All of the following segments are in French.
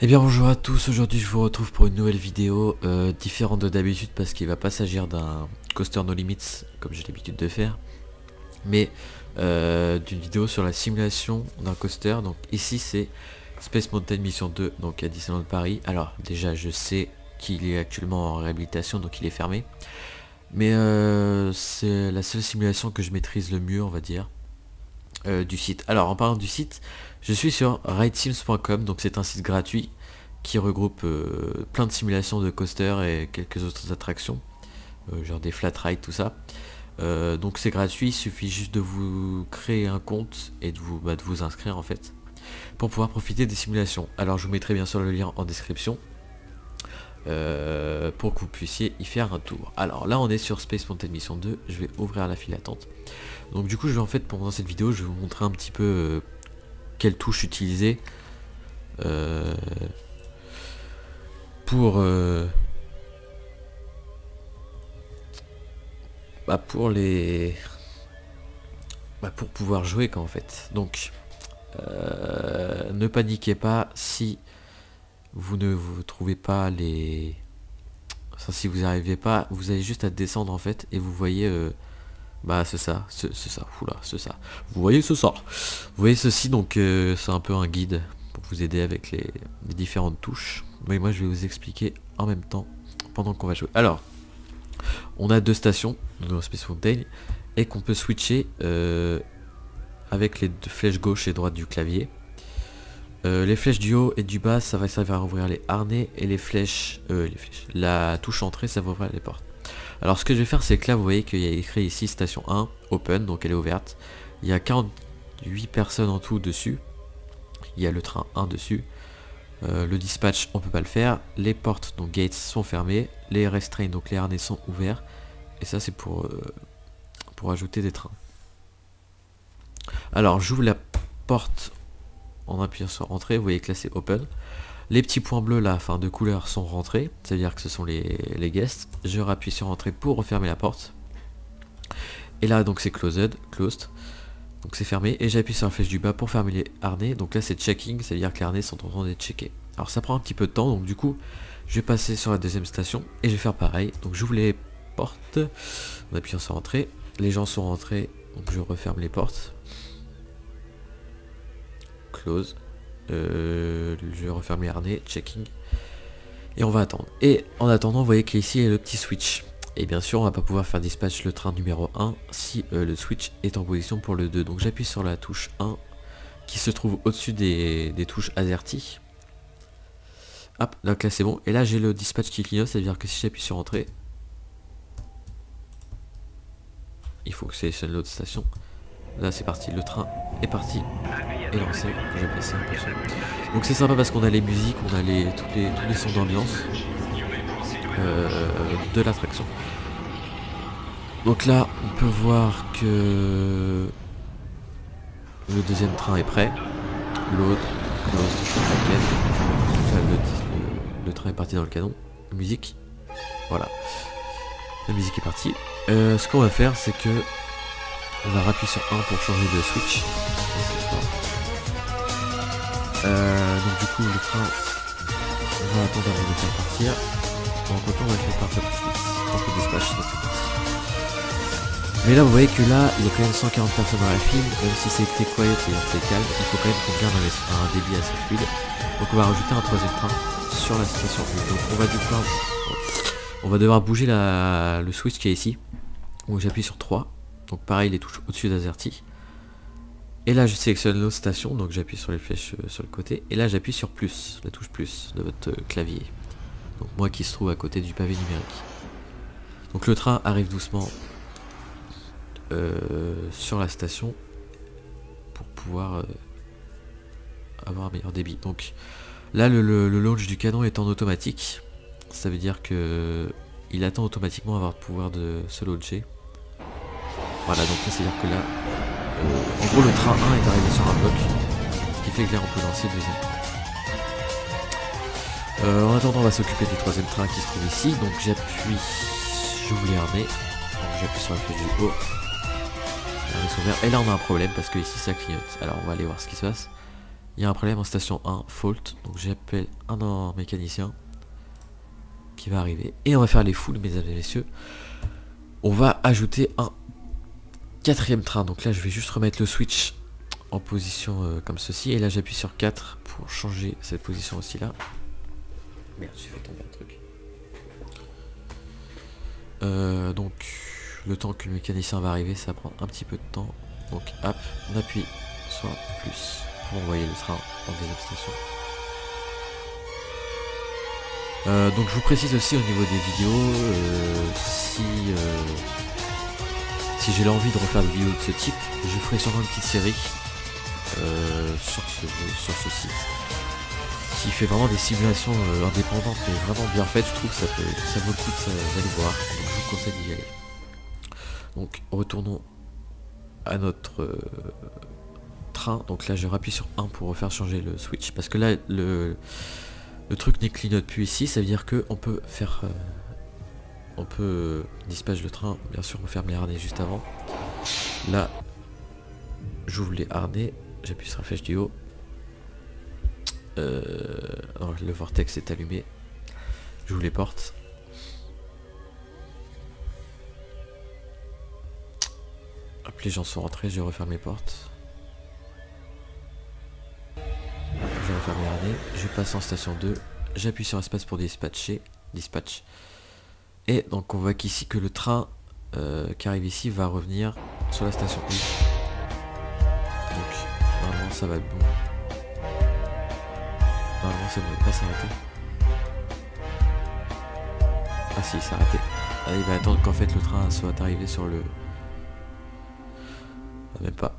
Eh bien bonjour à tous, aujourd'hui je vous retrouve pour une nouvelle vidéo différente de d'habitude parce qu'il va pas s'agir d'un coaster no limits comme j'ai l'habitude de faire, mais d'une vidéo sur la simulation d'un coaster. Donc ici c'est Space Mountain Mission 2, donc à Disneyland Paris. Alors déjà je sais qu'il est actuellement en réhabilitation, donc il est fermé, mais c'est la seule simulation que je maîtrise le mieux, on va dire, du site. Alors en parlant du site, je suis sur ridesims.com, donc c'est un site gratuit qui regroupe plein de simulations de coasters et quelques autres attractions, genre des flat rides, tout ça. Donc c'est gratuit, il suffit juste de vous créer un compte et de vous inscrire en fait, pour pouvoir profiter des simulations. Alors je vous mettrai bien sûr le lien en description, pour que vous puissiez y faire un tour. Alors là on est sur Space Mountain Mission 2, je vais ouvrir la file d'attente. Donc du coup je vais en fait, pendant cette vidéo, je vais vous montrer un petit peu quelles touches utiliser pour pour pouvoir jouer en fait. Donc ne paniquez pas si vous ne vous trouvez pas les... Enfin, si vous n'arrivez pas, vous avez juste à descendre en fait et vous voyez c'est ça, c'est ça, oula, c'est ça. Vous voyez ça. Vous voyez ceci, donc c'est un peu un guide pour vous aider avec les différentes touches. Mais moi je vais vous expliquer en même temps pendant qu'on va jouer. Alors, on a deux stations dans Space Mountain et qu'on peut switcher avec les deux flèches gauche et droite du clavier. Les flèches du haut et du bas, ça va servir à ouvrir les harnais, et les flèches, la touche entrée, ça va ouvrir les portes. Alors ce que je vais faire, c'est que là vous voyez qu'il y a écrit ici station 1 open, donc elle est ouverte. Il y a 48 personnes en tout dessus. Il y a le train 1 dessus. Le dispatch on peut pas le faire. Les portes, donc gates, sont fermées. Les restraints, donc les harnais, sont ouverts. Et ça c'est pour ajouter des trains. Alors j'ouvre la porte en appuyant sur entrée. Vous voyez que là c'est open. Les petits points bleus là, enfin de couleur, sont rentrés, c'est-à-dire que ce sont les guests. Je rappuie sur entrée pour refermer la porte. Et là donc c'est closed, donc c'est fermé. Et j'appuie sur la flèche du bas pour fermer les harnais. Donc là c'est checking, c'est-à-dire que les harnais sont en train d'être checkés. Alors ça prend un petit peu de temps, donc du coup je vais passer sur la deuxième station et je vais faire pareil. Donc j'ouvre les portes en appuyant sur entrée. Les gens sont rentrés, donc je referme les portes. Close. Je referme les harnais, checking, et on va attendre. Et en attendant, vous voyez qu'ici il y a le petit switch, et bien sûr on va pas pouvoir faire dispatch le train numéro 1 si le switch est en position pour le 2. Donc j'appuie sur la touche 1 qui se trouve au-dessus des touches AZERTY. Hop, donc là c'est bon, et là j'ai le dispatch qui clignote, c'est à dire que si j'appuie sur entrée, il faut que je sélectionne l'autre station. Là c'est parti, le train est parti et lancé. Je vais passer un peu sur. Donc c'est sympa parce qu'on a les musiques, on a tous les sons d'ambiance de l'attraction. Donc là on peut voir que le deuxième train est prêt. L'autre, le train est parti dans le canon. Musique, voilà, la musique est partie. Ce qu'on va faire, c'est que on va appuyer sur 1 pour changer de switch. Donc du coup le train, on va attendre avant de le faire partir. Donc on va le faire partir tout de suite. Donc le dispatch c'est tout parti. Mais là vous voyez que là il y a quand même 140 personnes dans la file. Même si c'était quiet, c'est-à-dire que c'est calme, il faut quand même qu'on garde un débit assez fluide. Donc on va rajouter un troisième train sur la station 1. Donc on va devoir bouger le switch qui est ici. Donc j'appuie sur 3. Donc pareil, les touches au-dessus d'AZERTY. Et là je sélectionne l'autre station, donc j'appuie sur les flèches sur le côté. Et là j'appuie sur plus, la touche plus de votre clavier. Donc moi qui se trouve à côté du pavé numérique. Donc le train arrive doucement sur la station pour pouvoir avoir un meilleur débit. Donc là le launch du canon est en automatique. Ça veut dire que il attend automatiquement avoir le pouvoir de se launcher. Voilà, donc c'est à dire que là, en gros le train 1 est arrivé sur un bloc, ce qui fait que là on peut lancer le deuxième train. En attendant on va s'occuper du troisième train qui se trouve ici, donc j'appuie, j'ouvre les harnais, j'appuie sur la flèche du haut, les harnais sont ouverts, et là on a un problème parce que ici ça clignote. Alors on va aller voir ce qui se passe. il y a un problème en station 1, fault. Donc j'appelle un mécanicien qui va arriver. Et on va faire les foules, mesdames et messieurs. On va ajouter un 4e train. Donc là, je vais juste remettre le switch en position comme ceci. Et là, j'appuie sur 4 pour changer cette position aussi là. Merde, j'ai fait tomber un truc. Donc, le temps que le mécanicien va arriver, ça prend un petit peu de temps. Donc, hop, on appuie sur plus pour envoyer le train en deuxième station. Donc, je vous précise aussi au niveau des vidéos, si j'ai l'envie de refaire des vidéos de ce type, je ferai sûrement une petite série sur ce site qui fait vraiment des simulations indépendantes mais vraiment bien faites. Je trouve que ça vaut le coup d'aller voir, donc je vous conseille d'y aller. Donc retournons à notre train. Donc là je rappuie sur 1 pour refaire changer le switch, parce que là le truc ne clignote plus ici. Ça veut dire que on peut faire on peut dispatcher le train, bien sûr on ferme les harnais juste avant. Là j'ouvre les harnais, j'appuie sur la flèche du haut. Alors, le vortex est allumé. J'ouvre les portes. Hop, les gens sont rentrés, je referme les portes. Je referme les harnais. Je passe en station 2. J'appuie sur espace pour dispatcher. Dispatch. Et donc on voit qu'ici que le train qui arrive ici va revenir sur la station 1. Donc normalement ça va être bon. Normalement ça ne devrait pas s'arrêter. Ah si, il s'est arrêté. Ah, il va attendre qu'en fait le train soit arrivé sur le... Ah, même pas.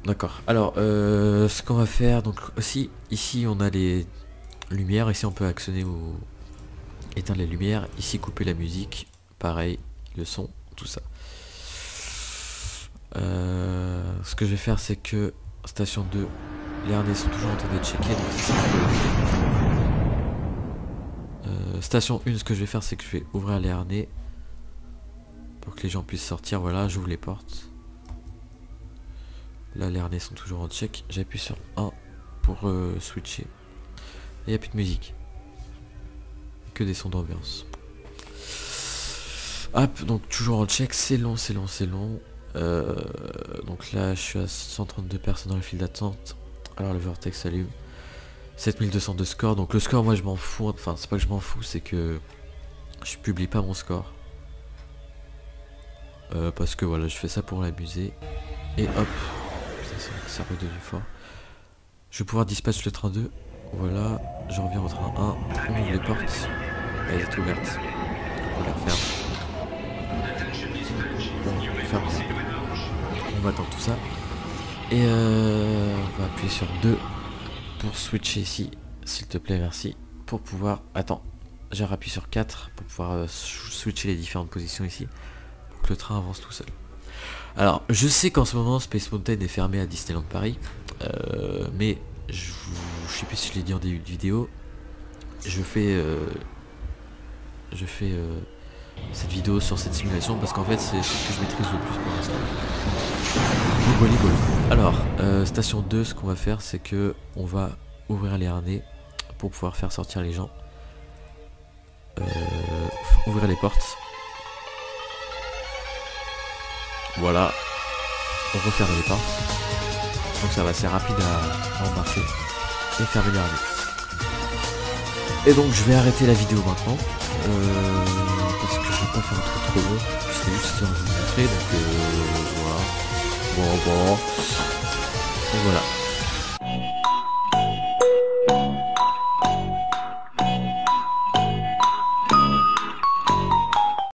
D'accord. Alors, ce qu'on va faire, donc aussi, ici on a les lumières. Ici on peut actionner ou éteindre les lumières. Ici couper la musique. Pareil, le son, tout ça. Ce que je vais faire, c'est que station 2, les harnais sont toujours en train d'être checkés, donc ça sera station 1, ce que je vais faire, c'est que je vais ouvrir les harnais pour que les gens puissent sortir. Voilà, j'ouvre les portes. Là, les harnais sont toujours en check. J'appuie sur 1 pour switcher. Et il n'y a plus de musique. Que des sons d'ambiance. Hop, donc toujours en check. C'est long, c'est long, c'est long. Donc là, je suis à 132 personnes dans le file d'attente. Alors le vortex s'allume. 7200 de score. Donc le score, moi je m'en fous. Enfin, c'est pas que je m'en fous, c'est que je publie pas mon score. Parce que voilà, je fais ça pour l'amuser. Et hop. Putain, ça redevient fort. Je vais pouvoir dispatcher le train 2. Voilà. Je reviens au train 1. On ouvre les portes. Elles sont ouvertes. On les referme. On ferme. On va attendre tout ça. Et on va appuyer sur 2 pour switcher ici, s'il te plaît, merci. Pour pouvoir... Attends, j'ai rappuyé sur 4 pour pouvoir switcher les différentes positions ici, pour que le train avance tout seul. Alors, je sais qu'en ce moment, Space Mountain est fermé à Disneyland Paris, mais je sais plus si je l'ai dit en début de vidéo, je fais cette vidéo sur cette simulation parce qu'en fait, c'est ce que je maîtrise le plus pour l'instant. Alors, station 2, ce qu'on va faire, c'est que on va ouvrir les harnais pour pouvoir faire sortir les gens. Ouvrir les portes. Voilà. On referme les portes. Donc ça va, c'est rapide à embarquer. Et fermer les harnais. Et donc je vais arrêter la vidéo maintenant. Parce que je vais pas faire un truc trop long. C'était juste histoire de vous montrer. Donc voilà. Bon. Donc voilà.